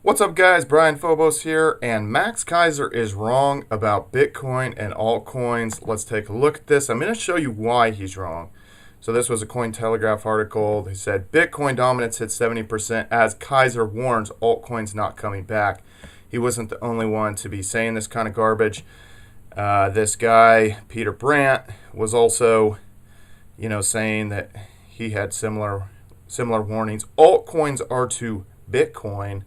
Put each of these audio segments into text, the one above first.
What's up, guys? Brian Phobos here, and Max Keiser is wrong about Bitcoin and altcoins. Let's take a look at this. I'm going to show you why he's wrong. So this was a Cointelegraph article. They said Bitcoin dominance hit 70% as Keiser warns altcoins not coming back. He wasn't the only one to be saying this kind of garbage. This guy, Peter Brandt, was also, saying that he had similar warnings. Altcoins are to Bitcoin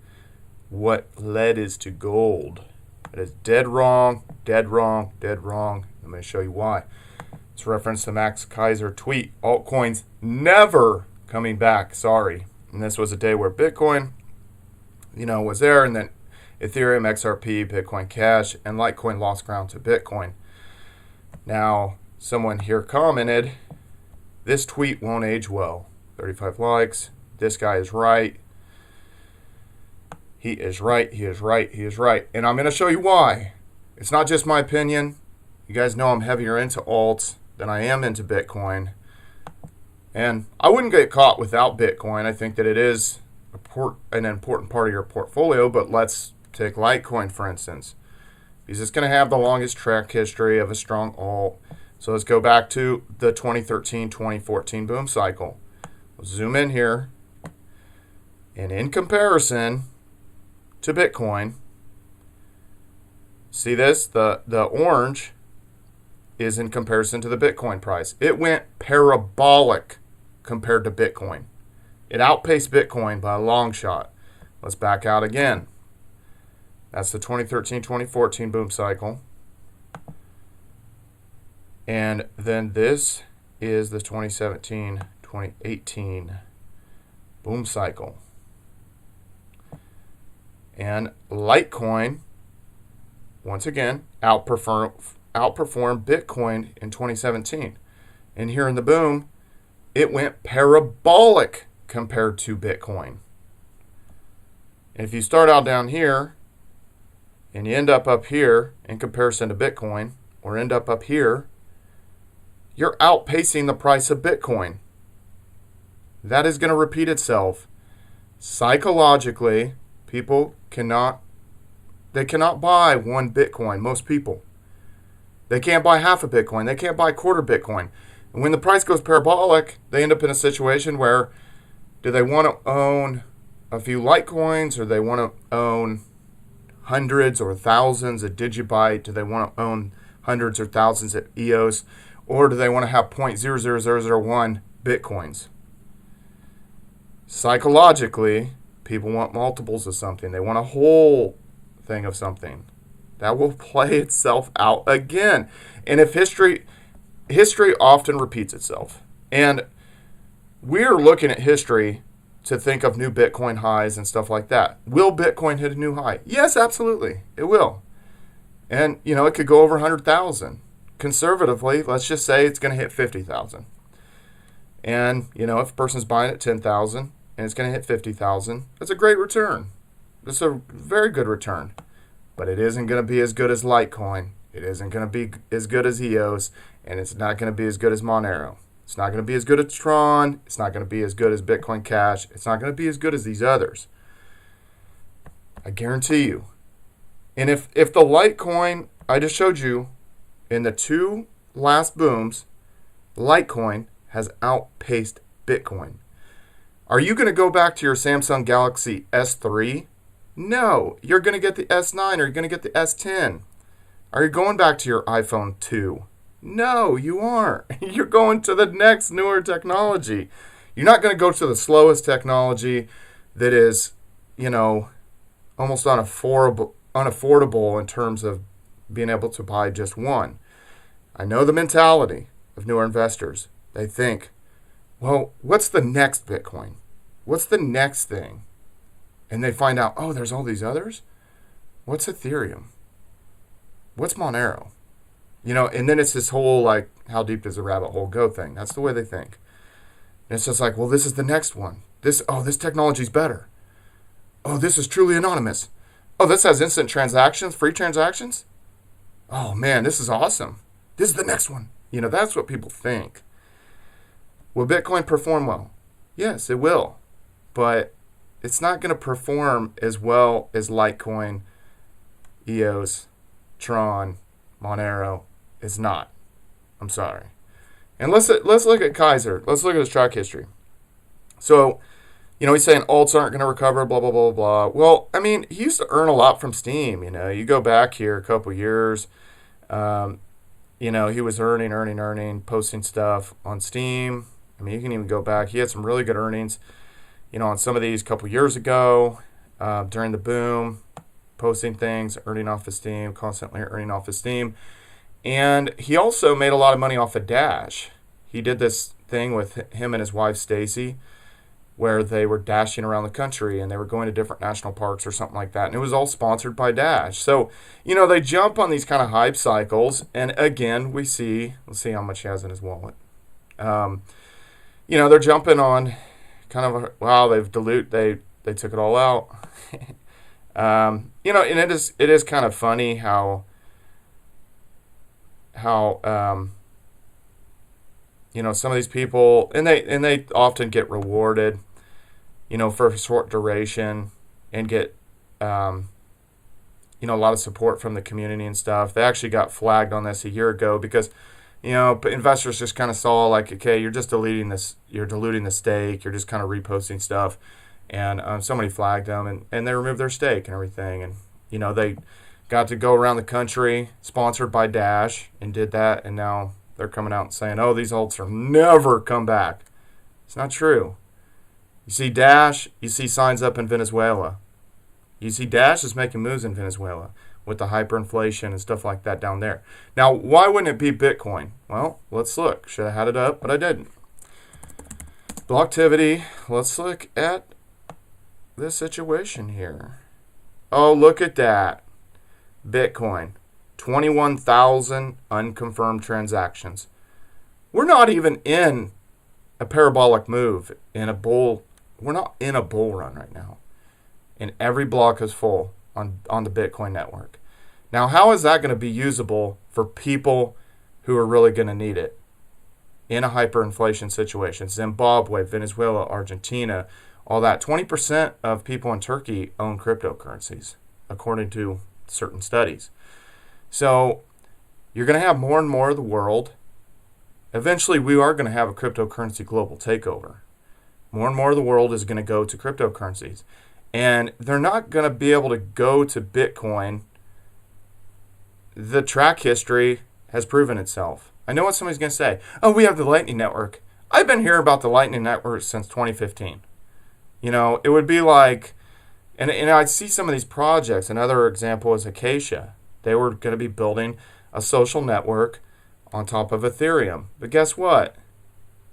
what lead is to gold. It is dead wrong, dead wrong, dead wrong. I'm going to show you why. It's reference to Max Keiser tweet. Altcoins never coming back. Sorry. And this was a day where Bitcoin, was there, and then Ethereum, XRP, Bitcoin Cash, and Litecoin lost ground to Bitcoin. Now, someone here commented, this tweet won't age well. 35 likes. This guy is right. He is right, he is right, he is right. And I'm going to show you why. It's not just my opinion. You guys know I'm heavier into alts than I am into Bitcoin. And I wouldn't get caught without Bitcoin. I think that it is an important part of your portfolio. But let's take Litecoin, for instance. Because it's going to have the longest track history of a strong alt. So let's go back to the 2013-2014 boom cycle. Let's zoom in here. And in comparison to Bitcoin, see this? The orange is in comparison to the Bitcoin price. It went parabolic compared to Bitcoin. It outpaced Bitcoin by a long shot. Let's back out again. That's the 2013-2014 boom cycle. And then this is the 2017-2018 boom cycle. And Litecoin, once again, outperformed Bitcoin in 2017. And here in the boom, it went parabolic compared to Bitcoin. And if you start out down here, and you end up here in comparison to Bitcoin, or end up here, you're outpacing the price of Bitcoin. That is going to repeat itself. Psychologically, people cannot buy one Bitcoin, most people. They can't buy half a Bitcoin. They can't buy a quarter Bitcoin. And when the price goes parabolic, they end up in a situation where do they want to own a few Litecoins, or they want to own hundreds or thousands of Digibyte? Do they want to own hundreds or thousands of EOS? Or do they want to have 0.00001 Bitcoins? Psychologically, people want multiples of something. They want a whole thing of something. That will play itself out again. And if history often repeats itself. And we're looking at history to think of new Bitcoin highs and stuff like that. Will Bitcoin hit a new high? Yes, absolutely. It will. And, it could go over 100,000. Conservatively, let's just say it's going to hit 50,000. And, if a person's buying at 10,000, and it's going to hit 50,000, that's a great return. It's a very good return. But it isn't going to be as good as Litecoin. It isn't going to be as good as EOS. And it's not going to be as good as Monero. It's not going to be as good as Tron. It's not going to be as good as Bitcoin Cash. It's not going to be as good as these others. I guarantee you. And if the Litecoin I just showed you, in the two last booms, Litecoin has outpaced Bitcoin. Are you going to go back to your Samsung Galaxy S3? No. You're going to get the S9, or you're going to get the S10. Are you going back to your iPhone 2? No, you aren't. You're going to the next newer technology. You're not going to go to the slowest technology that is, almost unaffordable in terms of being able to buy just one. I know the mentality of newer investors. They think, well, what's the next Bitcoin? What's the next thing? And they find out, oh, there's all these others? What's Ethereum? What's Monero? And then it's this whole, how deep does the rabbit hole go thing. That's the way they think. And it's just like, well, this is the next one. This technology's better. Oh, this is truly anonymous. Oh, this has instant transactions, free transactions? Oh, man, this is awesome. This is the next one. That's what people think. Will Bitcoin perform well? Yes, it will. But it's not going to perform as well as Litecoin, EOS, Tron, Monero. It's not. I'm sorry. And let's look at Keiser. Let's look at his track history. So, he's saying alts aren't going to recover, blah, blah, blah, blah. Well, I mean, he used to earn a lot from Steam. You go back here a couple years. He was earning, posting stuff on Steam. I mean, you can even go back. He had some really good earnings, on some of these a couple years ago during the boom, posting things, earning off of Steam, constantly earning off of Steam. And he also made a lot of money off of Dash. He did this thing with him and his wife, Stacy, where they were dashing around the country and they were going to different national parks or something like that. And it was all sponsored by Dash. So, they jump on these kind of hype cycles. And again, let's see how much he has in his wallet. They're jumping on kind of, they took it all out. And it is kind of funny how some of these people, and they often get rewarded, for a short duration, and get, a lot of support from the community and stuff. They actually got flagged on this a year ago because, investors just kind of saw like, okay, you're just diluting the stake, you're just kind of reposting stuff, and somebody flagged them, and they removed their stake and everything, and, they got to go around the country, sponsored by Dash, and did that, and now they're coming out and saying, oh, these alts will never come back. It's not true. You see Dash, you see signs up in Venezuela. You see Dash is making moves in Venezuela with the hyperinflation and stuff like that down there. Now, why wouldn't it be Bitcoin? Well, let's look. Should have had it up, but I didn't. Blocktivity. Let's look at this situation here. Oh, look at that. Bitcoin. 21,000 unconfirmed transactions. We're not even in a parabolic move in a bull. We're not in a bull run right now. And every block is full on the Bitcoin network. Now, how is that going to be usable for people who are really going to need it in a hyperinflation situation? Zimbabwe, Venezuela, Argentina, all that. 20% of people in Turkey own cryptocurrencies, according to certain studies. So you're going to have more and more of the world. Eventually, we are going to have a cryptocurrency global takeover. More and more of the world is going to go to cryptocurrencies. And they're not going to be able to go to Bitcoin. The track history has proven itself. I know what somebody's going to say. Oh, we have the Lightning Network. I've been hearing about the Lightning Network since 2015. It would be like, and I'd see some of these projects. Another example is Acacia. They were going to be building a social network on top of Ethereum. But guess what?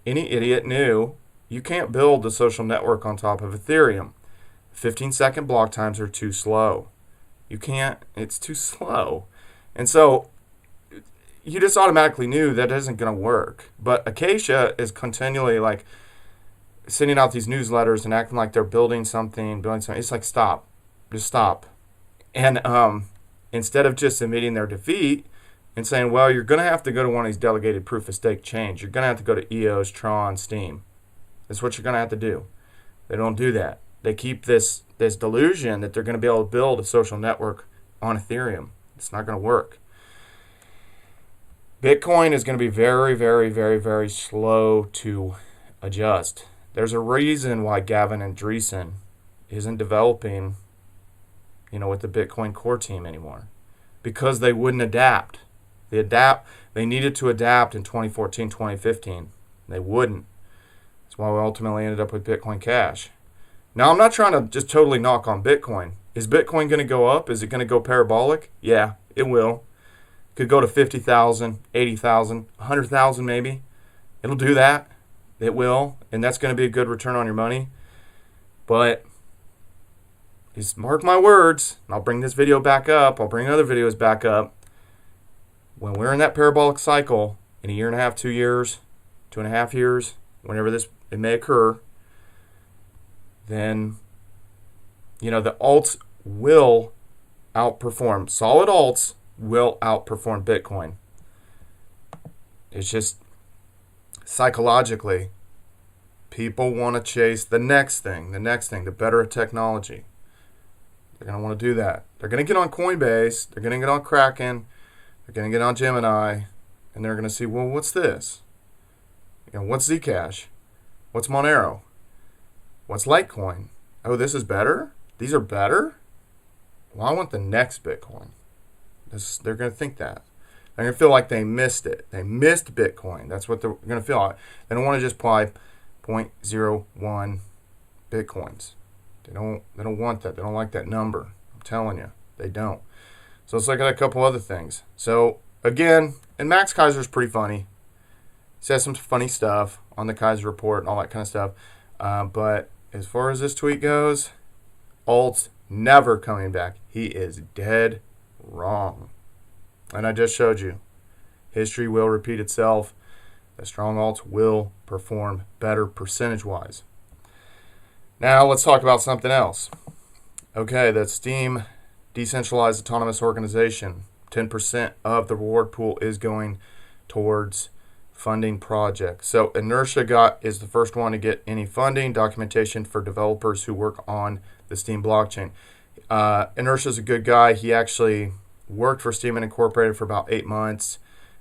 Any idiot knew you can't build a social network on top of Ethereum. 15-second block times are too slow. You can't. It's too slow. And so you just automatically knew that isn't going to work. But Acacia is continually like sending out these newsletters and acting like they're building something. It's like, stop. Just stop. And instead of just admitting their defeat and saying, well, you're going to have to go to one of these delegated proof-of-stake chains. You're going to have to go to EOS, Tron, Steam. That's what you're going to have to do. They don't do that. They keep this delusion that they're going to be able to build a social network on Ethereum. It's not going to work. Bitcoin is going to be very, very, very, very slow to adjust. There's a reason why Gavin Andresen isn't developing, with the Bitcoin core team anymore, because they wouldn't adapt. They needed to adapt in 2014, 2015. They wouldn't. That's why we ultimately ended up with Bitcoin Cash. Now, I'm not trying to just totally knock on Bitcoin. Is Bitcoin going to go up? Is it going to go parabolic? Yeah, it will. Could go to 50,000, 80,000, 100,000 maybe. It'll do that. It will. And that's going to be a good return on your money. But just mark my words. I'll bring this video back up. I'll bring other videos back up. When we're in that parabolic cycle in a year and a half, 2 years, 2.5 years, whenever it may occur, then, the alts will outperform. Solid alts will outperform Bitcoin. It's just psychologically, People want to chase the next thing, the better technology. They're going to want to do that. They're going to get on Coinbase. They're going to get on Kraken. They're going to get on Gemini. And they're going to see, well, what's this? What's Zcash? What's Monero? What's Litecoin? Oh, this is better? These are better? Well, I want the next Bitcoin. They're going to think that. They're going to feel like they missed it. They missed Bitcoin. That's what they're going to feel like. They don't want to just buy 0.01 Bitcoins. They don't want that. They don't like that number. I'm telling you, they don't. So let's look at a couple other things. So again, and Max Keiser is pretty funny. He says some funny stuff on the Keiser report and all that kind of stuff. But as far as this tweet goes, alt's never coming back. He is dead wrong. And I just showed you. History will repeat itself. The strong alts will perform better percentage-wise. Now let's talk about something else. Okay, the Steam Decentralized Autonomous Organization, 10% of the reward pool is going towards funding projects. So Inertia is the first one to get any funding, documentation for developers who work on the Steam blockchain. Inertia is a good guy. He actually worked for Steam Incorporated for about 8 months.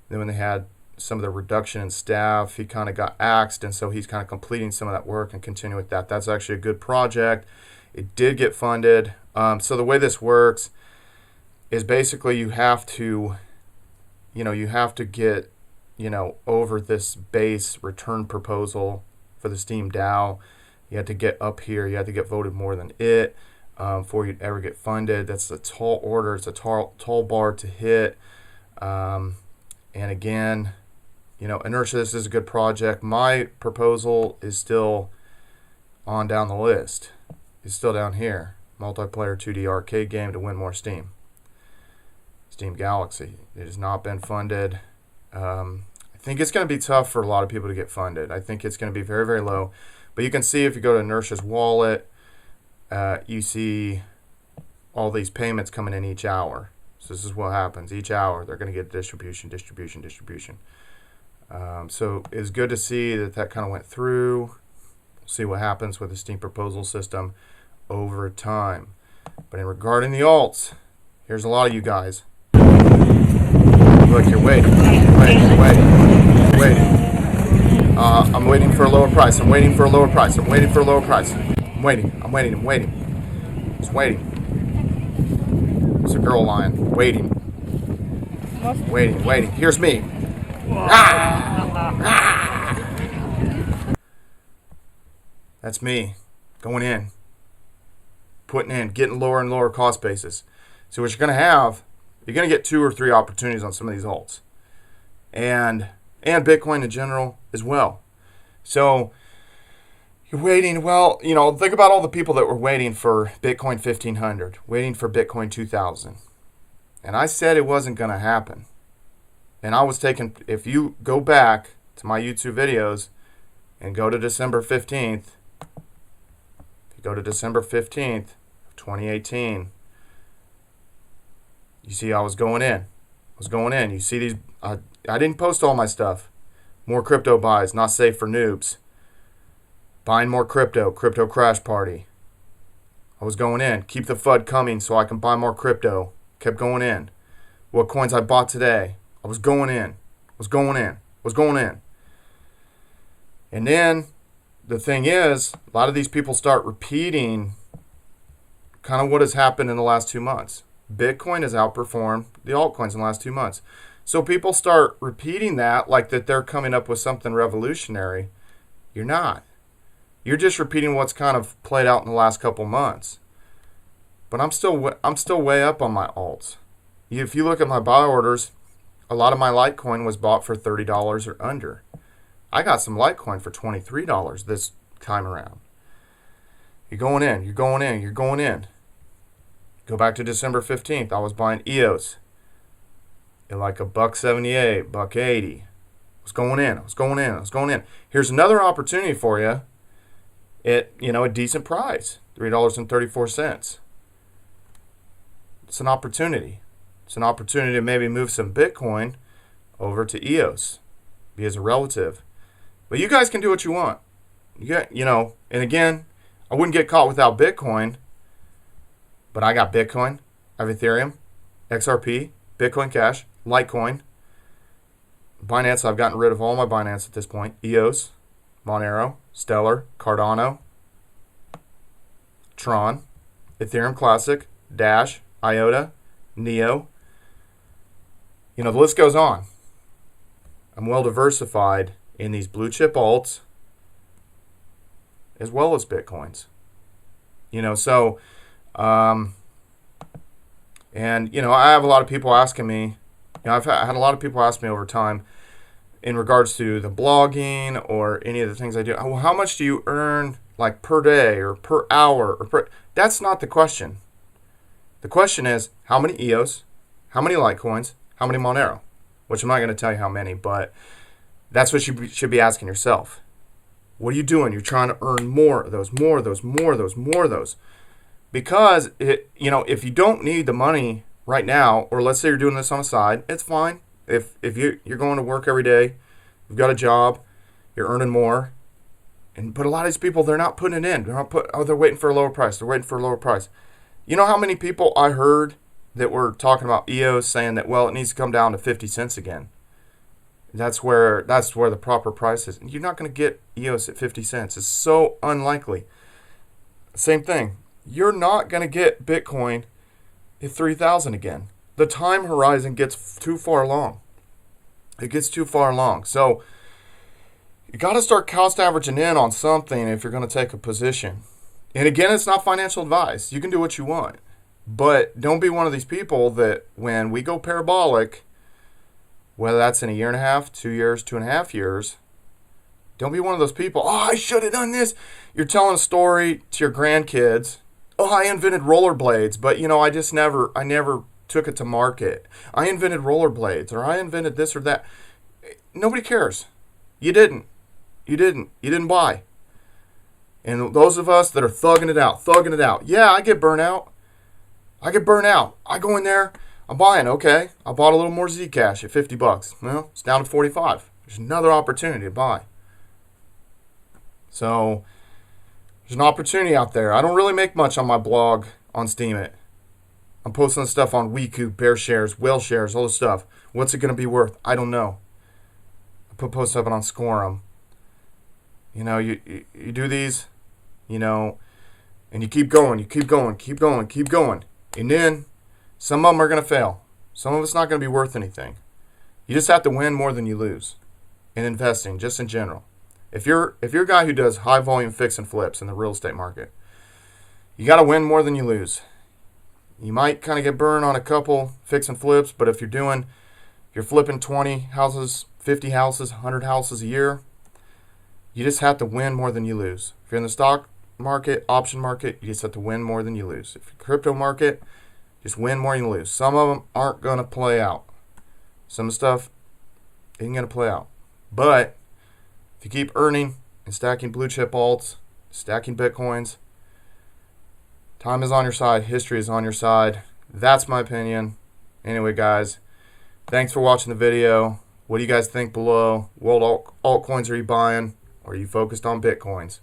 Then when they had some of the reduction in staff, he kind of got axed, and so he's kind of completing some of that work and continuing with that. That's actually a good project. It did get funded. So the way this works is basically you have to get, over this base return proposal for the Steam DAO. You have to get up here. You have to get voted more than it before you'd ever get funded. That's a tall order. It's a tall bar to hit. And again, Inertia, this is a good project. My proposal is still on down the list. It's still down here. Multiplayer 2D arcade game to win more Steam. Steam Galaxy. It has not been funded. I think it's going to be tough for a lot of people to get funded. I think it's going to be very, very low. But you can see if you go to Inertia's wallet, you see all these payments coming in each hour. So this is what happens. Each hour, they're going to get distribution. So it's good to see that kind of went through. We'll see what happens with the Steam proposal system over time. But in regarding the alts, here's a lot of you guys. Look, you're waiting. I'm waiting for a lower price. I'm waiting. Just waiting. It's a girl line. Waiting. Here's me. That's me. Going in. Putting in. Getting lower and lower cost basis. So what you're going to have, you're going to get 2 or 3 opportunities on some of these alts. And Bitcoin in general as well. So you're waiting. Well, think about all the people that were waiting for Bitcoin 1500, waiting for Bitcoin 2000. And I said it wasn't going to happen. And I was if you go back to my YouTube videos and go to December 15th, if you go to December 15th of 2018, you see I was going in. You see these, I didn't post all my stuff. More crypto buys, not safe for noobs. Buying more crypto crash party. I was going in. Keep the FUD coming so I can buy more crypto. Kept going in. What coins I bought today. I was going in. And then the thing is, a lot of these people start repeating kind of what has happened in the last 2 months. Bitcoin has outperformed the altcoins in the last 2 months. So people start repeating that like that they're coming up with something revolutionary. You're not. You're just repeating what's kind of played out in the last couple months. But I'm still way up on my alts. If you look at my buy orders, a lot of my Litecoin was bought for $30 or under. I got some Litecoin for $23 this time around. You're going in. Go back to December 15th. I was buying EOS at like $1.78, $1.80. I was going in. Here's another opportunity for you at a decent price, $3.34. It's an opportunity. It's an opportunity to maybe move some Bitcoin over to EOS, be as a relative. But you guys can do what you want. And again, I wouldn't get caught without Bitcoin, but I got Bitcoin, I have Ethereum, XRP, Bitcoin Cash, Litecoin, Binance. I've gotten rid of all my Binance at this point. EOS, Monero, Stellar, Cardano, Tron, Ethereum Classic, Dash, IOTA, Neo. The list goes on. I'm well diversified in these blue chip alts as well as Bitcoins. I have a lot of people asking me, I've had a lot of people ask me over time in regards to the blogging or any of the things I do. Well, how much do you earn like per day or per hour? That's not the question. The question is how many EOS, how many Litecoins, how many Monero, which I'm not going to tell you how many, but that's what you should be asking yourself. What are you doing? You're trying to earn more of those, more of those, more of those, more of those. Because, if you don't need the money right now, or let's say you're doing this on the side, it's fine. If you're going to work every day, you've got a job, you're earning more. But a lot of these people, they're not putting it in. They're waiting for a lower price. They're waiting for a lower price. You know how many people I heard that were talking about EOS saying that, well, it needs to come down to 50 cents again. That's where the proper price is. You're not going to get EOS at 50 cents. It's so unlikely. Same thing. You're not going to get Bitcoin at 3,000 again. The time horizon gets too far along. It gets too far along. So you got to start cost averaging in on something if you're going to take a position. And again, it's not financial advice. You can do what you want. But don't be one of these people that when we go parabolic, whether that's in a year and a half, 2 years, 2.5 years, don't be one of those people, oh, I should have done this. You're telling a story to your grandkids. Oh, I invented rollerblades, but I never took it to market. I invented rollerblades, or I invented this or that. Nobody cares. You didn't buy. And those of us that are thugging it out. Yeah, I get burnt out. I go in there, I'm buying, okay. I bought a little more Zcash at $50. Well, it's down to 45. There's another opportunity to buy. So there's an opportunity out there. I don't really make much on my blog on Steemit. I'm posting stuff on Weeku, Bear Shares, Whale Shares, all this stuff. What's it going to be worth? I don't know. I put posts up on Scorum. You do these, and you keep going. And then some of them are going to fail. Some of it's not going to be worth anything. You just have to win more than you lose in investing, just in general. If you're a guy who does high volume fix and flips in the real estate market, you got to win more than you lose. You might kind of get burned on a couple fix and flips, but if you're flipping 20 houses, 50 houses, 100 houses a year, you just have to win more than you lose. If you're in the stock market, option market, you just have to win more than you lose. If you're crypto market, just win more than you lose. Some of them aren't going to play out. Some stuff isn't going to play out. But if you keep earning and stacking blue chip alts, stacking Bitcoins, time is on your side. History is on your side. That's my opinion. Anyway, guys, thanks for watching the video. What do you guys think below? What altcoins are you buying? Or are you focused on Bitcoins?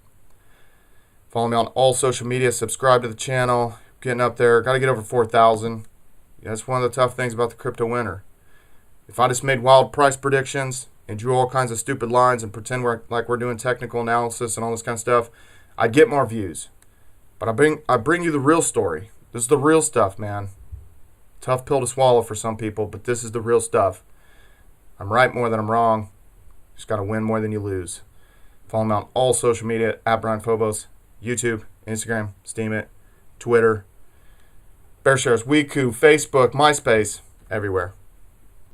Follow me on all social media. Subscribe to the channel. Getting up there. Got to get over 4,000. That's one of the tough things about the crypto winter. If I just made wild price predictions and drew all kinds of stupid lines and pretend we're doing technical analysis and all this kind of stuff, I'd get more views. But I bring you the real story. This is the real stuff, man. Tough pill to swallow for some people, but this is the real stuff. I'm right more than I'm wrong. Just got to win more than you lose. Follow me on all social media at Brian Phobos, YouTube, Instagram, Steemit, Twitter, Bear Shares, Weeku, Facebook, MySpace, everywhere.